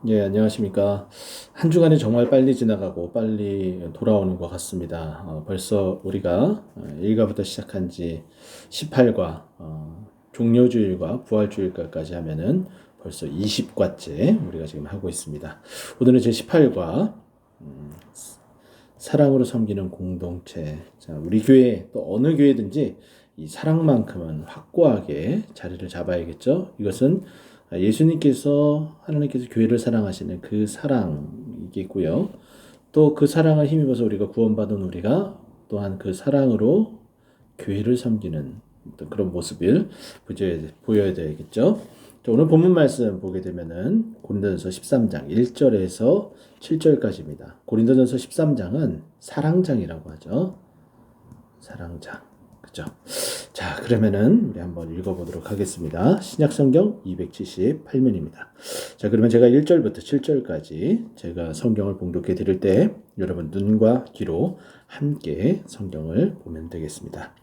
예, 안녕하십니까. 한 주간이 정말 빨리 지나가고 빨리 돌아오는 것 같습니다. 벌써 우리가 일과부터 시작한 지 18과, 종료주일과 부활주일까지 하면은 벌써 20과째 우리가 지금 하고 있습니다. 오늘은 제 18과, 사랑으로 섬기는 공동체. 자, 우리 교회 또 어느 교회든지 이 사랑만큼은 확고하게 자리를 잡아야겠죠. 이것은 예수님께서 하나님께서 교회를 사랑하시는 그 사랑이겠고요. 또 그 사랑을 힘입어서 우리가 구원받은 우리가 또한 그 사랑으로 교회를 섬기는 그런 모습을 보여야 되겠죠. 오늘 본문 말씀 보게 되면은 고린도전서 13장 1절에서 7절까지입니다. 고린도전서 13장은 사랑장이라고 하죠. 사랑장. 그죠? 자, 그러면은 우리 한번 읽어보도록 하겠습니다. 신약성경 278면입니다. 자, 그러면 제가 1절부터 7절까지 제가 성경을 봉독해 드릴 때 여러분 눈과 귀로 함께 성경을 보면 되겠습니다.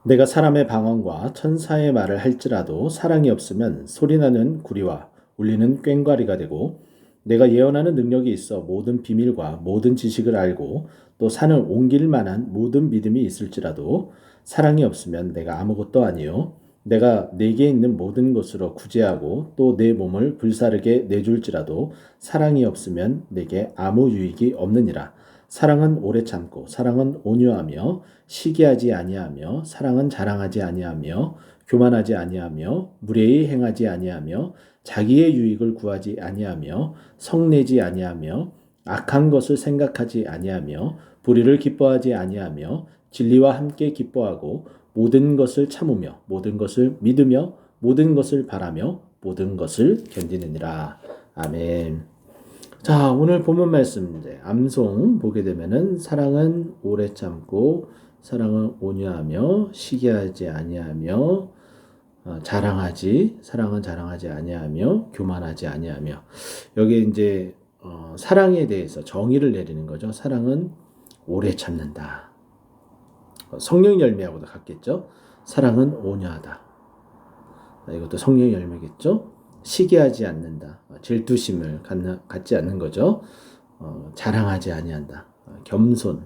내가 사람의 방언과 천사의 말을 할지라도 사랑이 없으면 소리나는 구리와 울리는 꽹과리가 되고, 내가 예언하는 능력이 있어 모든 비밀과 모든 지식을 알고 또 산을 옮길 만한 모든 믿음이 있을지라도 사랑이 없으면 내가 아무것도 아니요 내가 내게 있는 모든 것으로 구제하고 또 내 몸을 불사르게 내줄지라도 사랑이 없으면 내게 아무 유익이 없느니라. 사랑은 오래 참고 사랑은 온유하며 시기하지 아니하며 사랑은 자랑하지 아니하며 교만하지 아니하며 무례히 행하지 아니하며 자기의 유익을 구하지 아니하며 성내지 아니하며 악한 것을 생각하지 아니하며 불의를 기뻐하지 아니하며 진리와 함께 기뻐하고 모든 것을 참으며 모든 것을 믿으며 모든 것을 바라며 모든 것을 견디느니라. 아멘. 자, 오늘 본문 말씀 이제 암송 보게 되면은 사랑은 오래 참고 사랑은 온유하며 시기하지 아니하며 사랑은 자랑하지 아니하며 교만하지 아니하며, 여기 이제 사랑에 대해서 정의를 내리는 거죠. 사랑은 오래 참는다. 성령 열매하고도 같겠죠. 사랑은 온유하다. 이것도 성령 열매겠죠. 시기하지 않는다. 질투심을 갖지 않는 거죠. 자랑하지 아니한다. 겸손을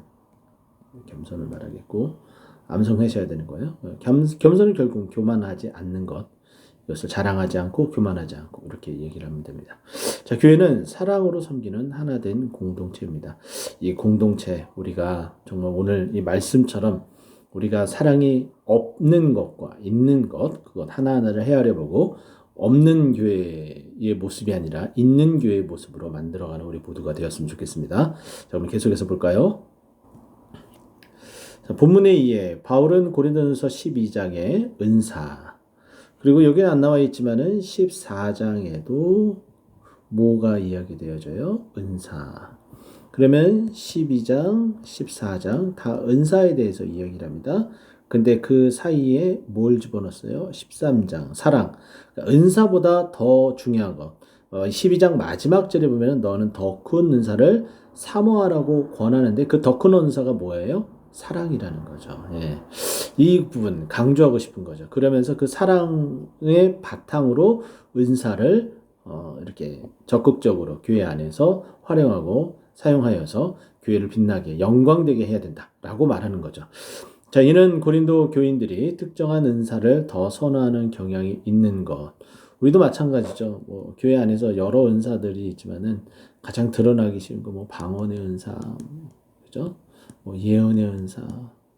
말하겠고, 암송하셔야 되는 거예요. 겸손은 결국 교만하지 않는 것. 이것을 자랑하지 않고 교만하지 않고 이렇게 얘기를 하면 됩니다. 자, 교회는 사랑으로 섬기는 하나된 공동체입니다. 이 공동체, 우리가 정말 오늘 이 말씀처럼 우리가 사랑이 없는 것과 있는 것, 그것 하나하나를 헤아려 보고 없는 교회의 모습이 아니라 있는 교회의 모습으로 만들어가는 우리 모두가 되었으면 좋겠습니다. 자, 오늘 계속해서 볼까요? 자, 본문에 의해 바울은 고린도전서 12장의 은사, 그리고 여기는 안 나와 있지만은 14장에도 뭐가 이야기되어져요? 은사. 그러면 12장, 14장 다 은사에 대해서 이야기를 합니다. 근데 그 사이에 뭘 집어넣었어요? 13장, 사랑. 그러니까 은사보다 더 중요한 것. 12장 마지막 절에 보면 너는 더 큰 은사를 사모하라고 권하는데 그 더 큰 은사가 뭐예요? 사랑이라는 거죠. 예. 이 부분 강조하고 싶은 거죠. 그러면서 그 사랑의 바탕으로 은사를 이렇게 적극적으로 교회 안에서 활용하고 사용하여서 교회를 빛나게 영광되게 해야 된다라고 말하는 거죠. 자, 이는 고린도 교인들이 특정한 은사를 더 선호하는 경향이 있는 것. 우리도 마찬가지죠. 뭐 교회 안에서 여러 은사들이 있지만은 가장 드러나기 쉬운 거 뭐 방언의 은사, 그죠? 뭐 예언의 은사.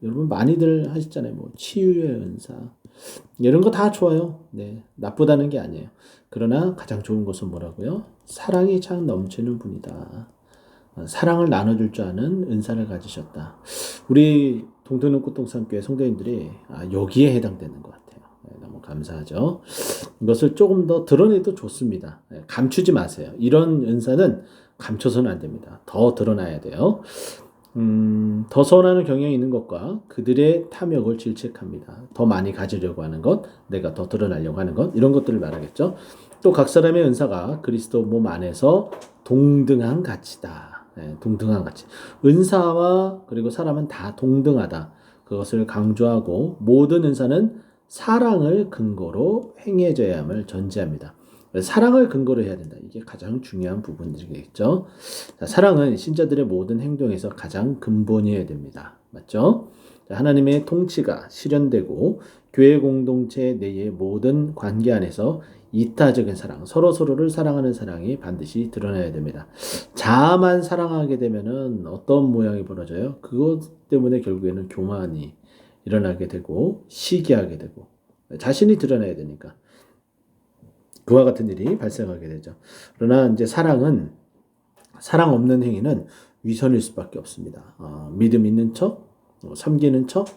여러분 많이들 하시잖아요. 뭐 치유의 은사. 이런 거 다 좋아요. 네, 나쁘다는 게 아니에요. 그러나 가장 좋은 것은 뭐라고요? 사랑이 참 넘치는 분이다. 사랑을 나눠줄 줄 아는 은사를 가지셨다. 우리 동토는 꽃동산교회 성도님들이 여기에 해당되는 것 같아요. 네, 너무 감사하죠. 이것을 조금 더 드러내도 좋습니다. 네, 감추지 마세요. 이런 은사는 감춰서는 안 됩니다. 더 드러나야 돼요. 더 선호하는 경향이 있는 것과 그들의 탐욕을 질책합니다. 더 많이 가지려고 하는 것, 내가 더 드러나려고 하는 것, 이런 것들을 말하겠죠. 또 각 사람의 은사가 그리스도 몸 안에서 동등한 가치다. 네, 동등한 가치. 은사와 그리고 사람은 다 동등하다. 그것을 강조하고 모든 은사는 사랑을 근거로 행해져야 함을 전제합니다. 사랑을 근거로 해야 된다. 이게 가장 중요한 부분이겠죠. 자, 사랑은 신자들의 모든 행동에서 가장 근본이어야 됩니다. 맞죠? 자, 하나님의 통치가 실현되고 교회 공동체 내의 모든 관계 안에서 이타적인 사랑, 서로서로를 사랑하는 사랑이 반드시 드러나야 됩니다. 자아만 사랑하게 되면은 어떤 모양이 벌어져요? 그것 때문에 결국에는 교만이 일어나게 되고 시기하게 되고 자신이 드러나야 되니까 그와 같은 일이 발생하게 되죠. 그러나 이제 사랑 없는 행위는 위선일 수밖에 없습니다. 믿음 있는 척, 섬기는 척,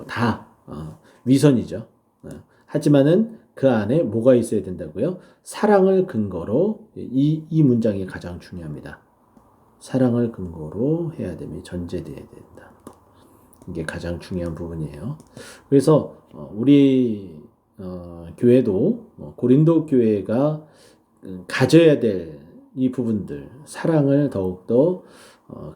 다 위선이죠. 하지만은 그 안에 뭐가 있어야 된다고요? 사랑을 근거로 이 문장이 가장 중요합니다. 사랑을 근거로 해야 되면 전제돼야 된다. 이게 가장 중요한 부분이에요. 그래서 우리 교회도 고린도 교회가 가져야 될 이 부분들 사랑을 더욱더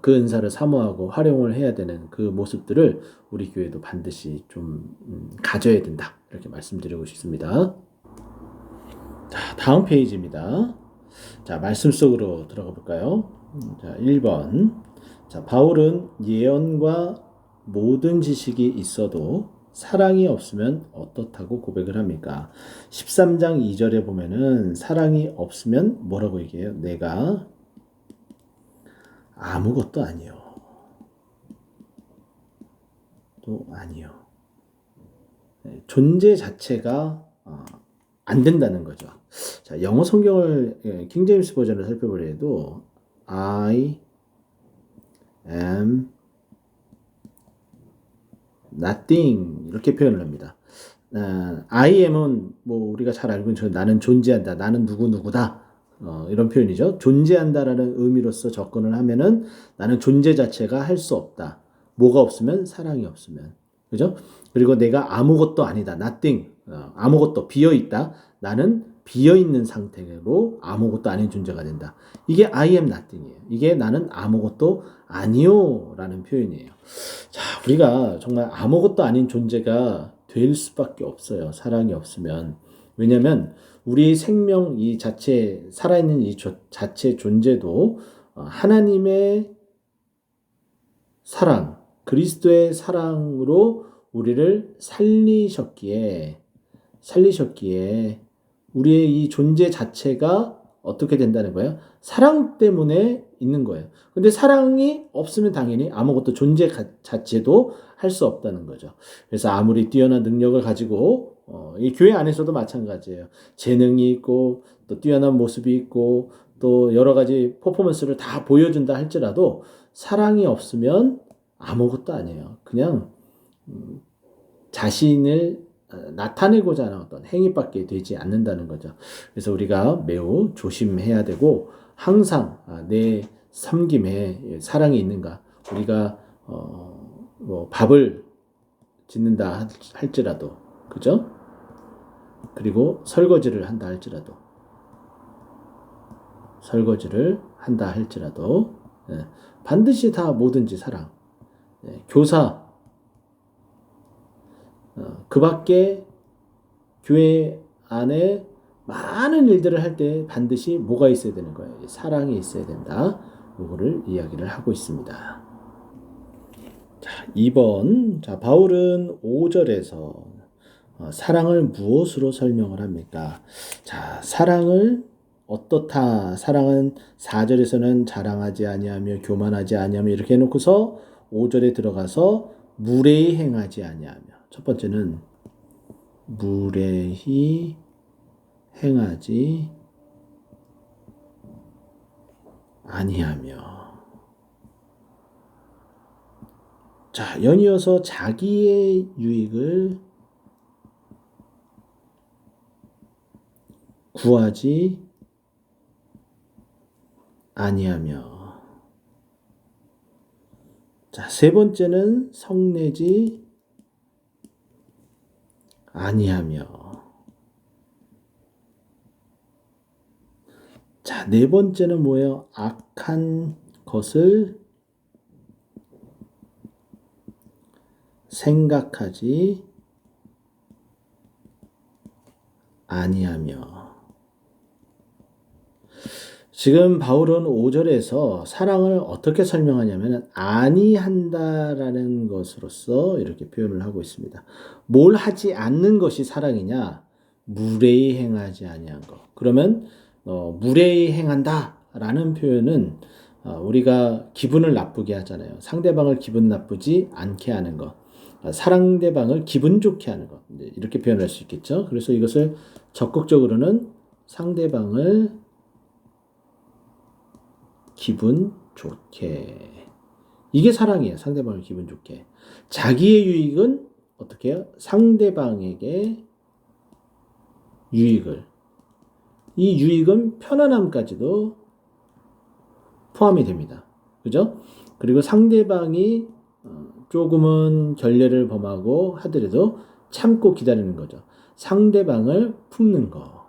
그 은사를 사모하고 활용을 해야 되는 그 모습들을 우리 교회도 반드시 좀 가져야 된다 이렇게 말씀드리고 싶습니다. 자, 다음 페이지입니다. 자, 말씀 속으로 들어가 볼까요? 자, 1번. 자, 바울은 예언과 모든 지식이 있어도 사랑이 없으면 어떻다고 고백을 합니까? 13장 2절에 보면은 사랑이 없으면 뭐라고 얘기해요? 내가 아무것도 아니요. 또 아니요. 존재 자체가 안 된다는 거죠. 자, 영어 성경을 킹 제임스 버전을 살펴보려도 I am nothing 이렇게 표현을 합니다. I am은 뭐 우리가 잘 알고 있는 나는 존재한다. 나는 누구누구다. 이런 표현이죠. 존재한다라는 의미로서 접근을 하면은 나는 존재 자체가 할 수 없다. 뭐가 없으면 사랑이 없으면. 그죠? 그리고 내가 아무것도 아니다. nothing. 아무것도 비어 있다. 나는 비어 있는 상태로 아무것도 아닌 존재가 된다. 이게 I am nothing이에요. 이게 나는 아무것도 아니요라는 표현이에요. 자, 우리가 정말 아무것도 아닌 존재가 될 수밖에 없어요. 사랑이 없으면. 왜냐하면 우리 생명 이 자체 살아있는 이 자체 존재도 하나님의 사랑, 그리스도의 사랑으로 우리를 살리셨기에 우리의 이 존재 자체가 어떻게 된다는 거예요? 사랑 때문에 있는 거예요. 근데 사랑이 없으면 당연히 아무것도 존재 자체도 할 수 없다는 거죠. 그래서 아무리 뛰어난 능력을 가지고 이 교회 안에서도 마찬가지예요. 재능이 있고 또 뛰어난 모습이 있고 또 여러 가지 퍼포먼스를 다 보여준다 할지라도 사랑이 없으면 아무것도 아니에요. 그냥 자신을 나타내고자 하는 어떤 행위밖에 되지 않는다는 거죠. 그래서 우리가 매우 조심해야 되고 항상 내 섬김에 사랑이 있는가. 우리가 뭐 밥을 짓는다 할지라도 그죠? 그리고 설거지를 한다 할지라도 반드시 다 뭐든지 사랑. 교사 그 밖에 교회 안에 많은 일들을 할 때 반드시 뭐가 있어야 되는 거예요? 사랑이 있어야 된다. 요거를 이야기를 하고 있습니다. 자, 2번. 자, 바울은 5절에서 사랑을 무엇으로 설명을 합니까? 자, 사랑을 어떻다. 사랑은 4절에서는 자랑하지 아니하며 교만하지 아니하며 이렇게 해놓고서 5절에 들어가서 무례히 행하지 아니하며. 첫 번째는 무례히 행하지 아니하며. 자, 연이어서 자기의 유익을 구하지 아니하며. 자, 세 번째는 성내지 아니하며. 자, 네 번째는 뭐예요? 악한 것을 생각하지 아니하며. 지금 바울은 5절에서 사랑을 어떻게 설명하냐면 아니한다라는 것으로서 이렇게 표현을 하고 있습니다. 뭘 하지 않는 것이 사랑이냐? 무례히 행하지 아니한 것. 그러면 무례히 행한다라는 표현은 우리가 기분을 나쁘게 하잖아요. 상대방을 기분 나쁘지 않게 하는 것. 상대방을 기분 좋게 하는 것. 이렇게 표현할 수 있겠죠. 그래서 이것을 적극적으로는 상대방을 기분 좋게. 이게 사랑이에요. 상대방을 기분 좋게. 자기의 유익은 어떻게 해요? 상대방에게 유익을. 이 유익은 편안함까지도 포함이 됩니다. 그죠? 그리고 상대방이 조금은 결례를 범하고 하더라도 참고 기다리는 거죠. 상대방을 품는 거.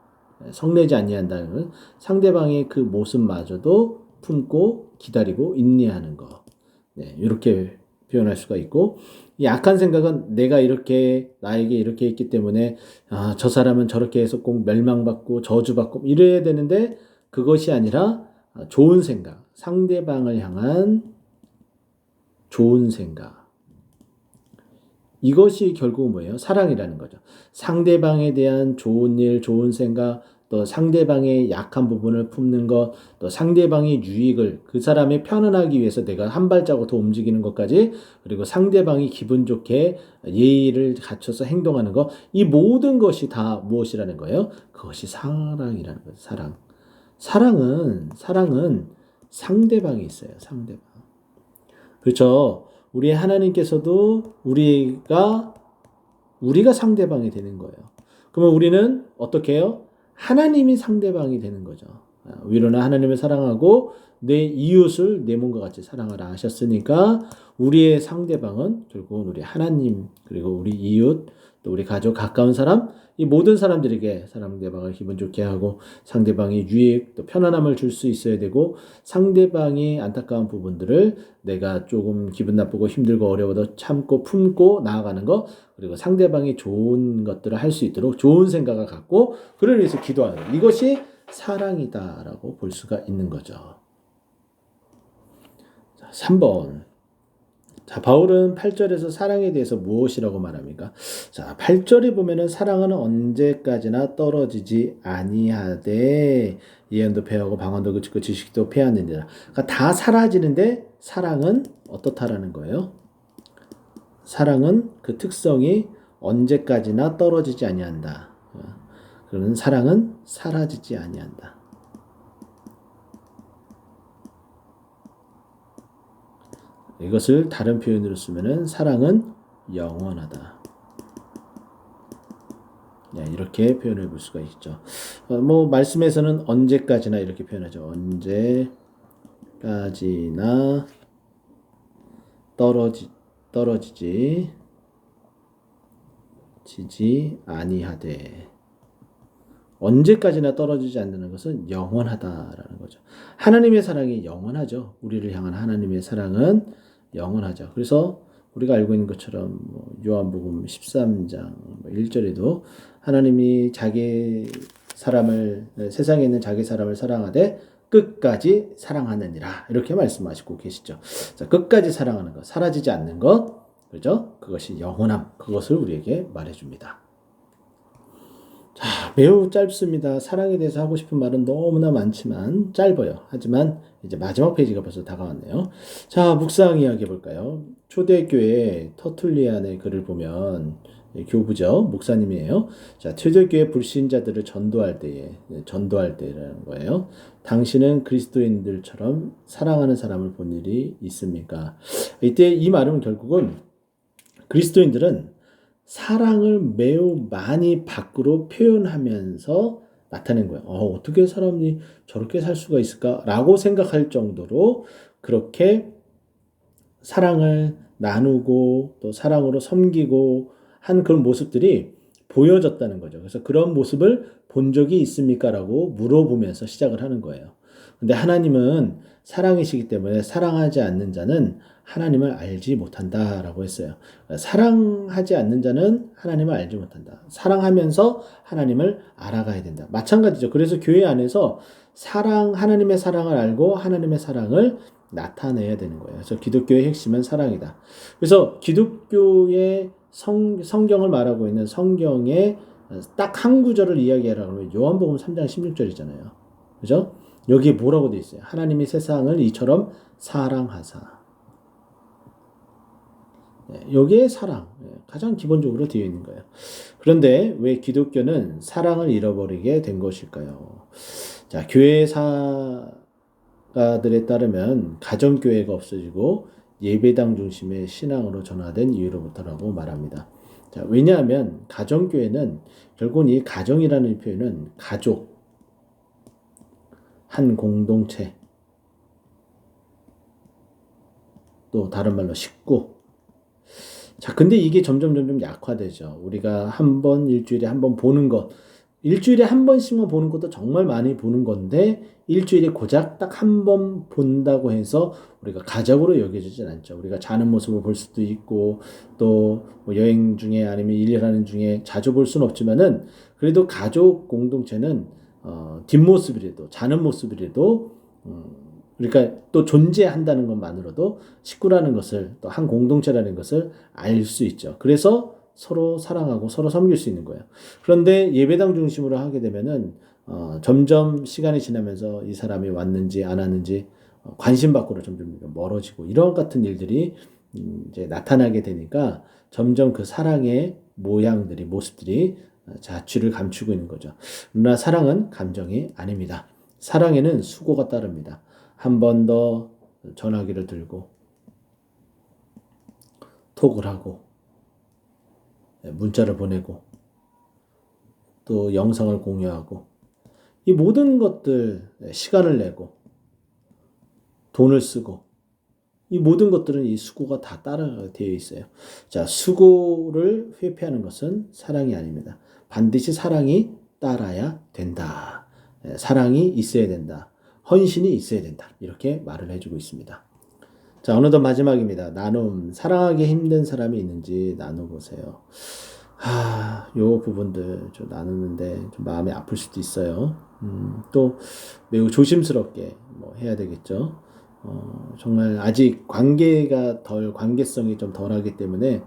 성내지 아니한다는 건 상대방의 그 모습마저도 품고 기다리고 인내하는 거. 네, 이렇게 표현할 수가 있고, 이 악한 생각은 내가 이렇게 나에게 이렇게 했기 때문에 저 사람은 저렇게 해서 꼭 멸망받고 저주받고 이래야 되는데 그것이 아니라 좋은 생각, 상대방을 향한 좋은 생각. 이것이 결국 뭐예요? 사랑이라는 거죠. 상대방에 대한 좋은 일, 좋은 생각, 또 상대방의 약한 부분을 품는 것, 또 상대방의 유익을 그 사람이 편안하기 위해서 내가 한 발자국 더 움직이는 것까지, 그리고 상대방이 기분 좋게 예의를 갖춰서 행동하는 것, 이 모든 것이 다 무엇이라는 거예요? 그것이 사랑이라는 거예요. 사랑은 상대방이 있어요. 상대방. 그렇죠. 우리 하나님께서도 우리가 상대방이 되는 거예요. 그러면 우리는 어떻게 해요? 하나님이 상대방이 되는 거죠. 위로는 하나님을 사랑하고 내 이웃을 내 몸과 같이 사랑하라 하셨으니까 우리의 상대방은 결국은 우리 하나님, 그리고 우리 이웃, 또 우리 가족, 가까운 사람, 이 모든 사람들에게 상대방을 기분 좋게 하고 상대방이 유익, 또 편안함을 줄 수 있어야 되고, 상대방이 안타까운 부분들을 내가 조금 기분 나쁘고 힘들고 어려워도 참고 품고 나아가는 것, 그리고 상대방이 좋은 것들을 할 수 있도록 좋은 생각을 갖고 그를 위해서 기도하는 것. 이것이 사랑이다라고 볼 수가 있는 거죠. 자, 3번. 자, 바울은 8절에서 사랑에 대해서 무엇이라고 말합니까? 자, 8절에 보면은 사랑은 언제까지나 떨어지지 아니하되 예언도 패하고 방언도 그치고 지식도 패하느니라. 그러니까 다 사라지는데 사랑은 어떻다라는 거예요? 사랑은 그 특성이 언제까지나 떨어지지 아니한다. 그러는 사랑은 사라지지 아니한다. 이것을 다른 표현으로 쓰면은 사랑은 영원하다. 이렇게 표현해 볼 수가 있죠. 말씀에서는 언제까지나 이렇게 표현하죠. 언제까지나 떨어지지 아니하되. 언제까지나 떨어지지 않는 것은 영원하다라는 거죠. 하나님의 사랑이 영원하죠. 우리를 향한 하나님의 사랑은 영원하죠. 그래서 우리가 알고 있는 것처럼 요한복음 13장 1절에도 하나님이 세상에 있는 자기 사람을 사랑하되 끝까지 사랑하느니라 이렇게 말씀하시고 계시죠. 자, 끝까지 사랑하는 것, 사라지지 않는 것, 그죠? 그것이 영원함, 그것을 우리에게 말해줍니다. 자, 매우 짧습니다. 사랑에 대해서 하고 싶은 말은 너무나 많지만 짧아요. 하지만 이제 마지막 페이지가 벌써 다가왔네요. 자, 묵상 이야기 해볼까요? 초대교회 터툴리안의 글을 보면 교부죠. 목사님이에요. 자, 초대교회 불신자들을 전도할 때라는 거예요. 당신은 그리스도인들처럼 사랑하는 사람을 본 일이 있습니까? 이때 이 말은 결국은 그리스도인들은 사랑을 매우 많이 밖으로 표현하면서 나타낸 거예요. 어떻게 사람이 저렇게 살 수가 있을까라고 생각할 정도로 그렇게 사랑을 나누고 또 사랑으로 섬기고 한 그런 모습들이 보여졌다는 거죠. 그래서 그런 모습을 본 적이 있습니까? 라고 물어보면서 시작을 하는 거예요. 근데 하나님은 사랑이시기 때문에 사랑하지 않는 자는 하나님을 알지 못한다라고 했어요. 사랑하지 않는 자는 하나님을 알지 못한다. 사랑하면서 하나님을 알아가야 된다. 마찬가지죠. 그래서 교회 안에서 하나님의 사랑을 알고 하나님의 사랑을 나타내야 되는 거예요. 그래서 기독교의 핵심은 사랑이다. 그래서 기독교의 성경을 말하고 있는 성경의 딱 한 구절을 이야기하라고 하면 요한복음 3장 16절이잖아요. 그죠? 여기에 뭐라고 돼 있어요? 하나님이 세상을 이처럼 사랑하사. 여기에 사랑, 가장 기본적으로 되어 있는 거예요. 그런데 왜 기독교는 사랑을 잃어버리게 된 것일까요? 자, 교회사가들에 따르면 가정교회가 없어지고 예배당 중심의 신앙으로 전화된 이유로부터라고 말합니다. 자, 왜냐하면 가정교회는 결국은 이 가정이라는 표현은 가족, 한 공동체, 또 다른 말로 식구. 자, 근데 이게 점점 약화되죠. 우리가 일주일에 한 번 보는 것. 일주일에 한 번씩만 보는 것도 정말 많이 보는 건데, 일주일에 고작 딱 한 번 본다고 해서 우리가 가족으로 여겨지진 않죠. 우리가 자는 모습을 볼 수도 있고, 또뭐 여행 중에 아니면 일하는 중에 자주 볼 수는 없지만은, 그래도 가족 공동체는, 뒷모습이라도, 자는 모습이라도, 그러니까 또 존재한다는 것만으로도 식구라는 것을 또 한 공동체라는 것을 알 수 있죠. 그래서 서로 사랑하고 서로 섬길 수 있는 거예요. 그런데 예배당 중심으로 하게 되면은 점점 시간이 지나면서 이 사람이 왔는지 안 왔는지 관심 밖으로 점점 멀어지고 이런 같은 일들이 이제 나타나게 되니까 점점 그 사랑의 모습들이 자취를 감추고 있는 거죠. 그러나 사랑은 감정이 아닙니다. 사랑에는 수고가 따릅니다. 한 번 더 전화기를 들고 톡을 하고 문자를 보내고 또 영상을 공유하고 이 모든 것들 시간을 내고 돈을 쓰고 이 모든 것들은 이 수고가 다 따라 되어 있어요. 자, 수고를 회피하는 것은 사랑이 아닙니다. 반드시 사랑이 따라야 된다. 사랑이 있어야 된다. 헌신이 있어야 된다. 이렇게 말을 해주고 있습니다. 자, 어느덧 마지막입니다. 나눔. 사랑하기 힘든 사람이 있는지 나눠보세요. 요 부분들 좀 나누는데 좀 마음이 아플 수도 있어요. 또 매우 조심스럽게 해야 되겠죠. 정말 아직 관계성이 좀 덜하기 때문에,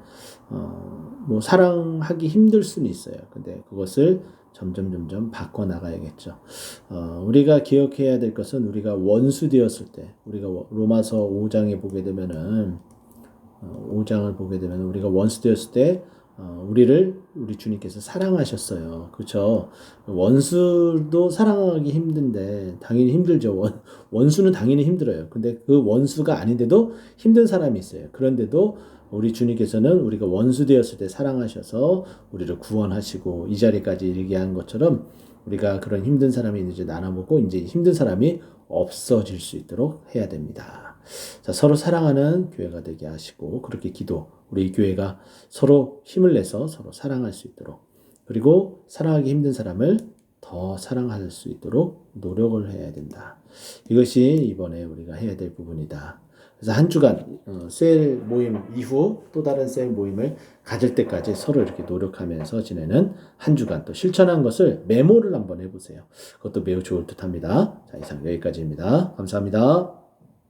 사랑하기 힘들 수는 있어요. 근데 그것을 점점 바꿔나가야겠죠. 우리가 기억해야 될 것은 우리가 원수 되었을 때, 우리가 로마서 5장을 보게 되면은 우리가 원수 되었을 때, 우리 주님께서 사랑하셨어요. 그렇죠? 원수도 사랑하기 힘든데 당연히 힘들죠. 원수는 당연히 힘들어요. 근데 그 원수가 아닌데도 힘든 사람이 있어요. 그런데도 우리 주님께서는 우리가 원수 되었을 때 사랑하셔서 우리를 구원하시고 이 자리까지 이르게 한 것처럼 우리가 그런 힘든 사람이 있는지 나눠보고 이제 힘든 사람이 없어질 수 있도록 해야 됩니다. 자, 서로 사랑하는 교회가 되게 하시고 그렇게 우리 교회가 서로 힘을 내서 서로 사랑할 수 있도록, 그리고 사랑하기 힘든 사람을 더 사랑할 수 있도록 노력을 해야 된다. 이것이 이번에 우리가 해야 될 부분이다. 그래서 한 주간 셀 모임 이후 또 다른 셀 모임을 가질 때까지 서로 이렇게 노력하면서 지내는 한 주간, 또 실천한 것을 메모를 한번 해보세요. 그것도 매우 좋을 듯합니다. 자, 이상 여기까지입니다. 감사합니다.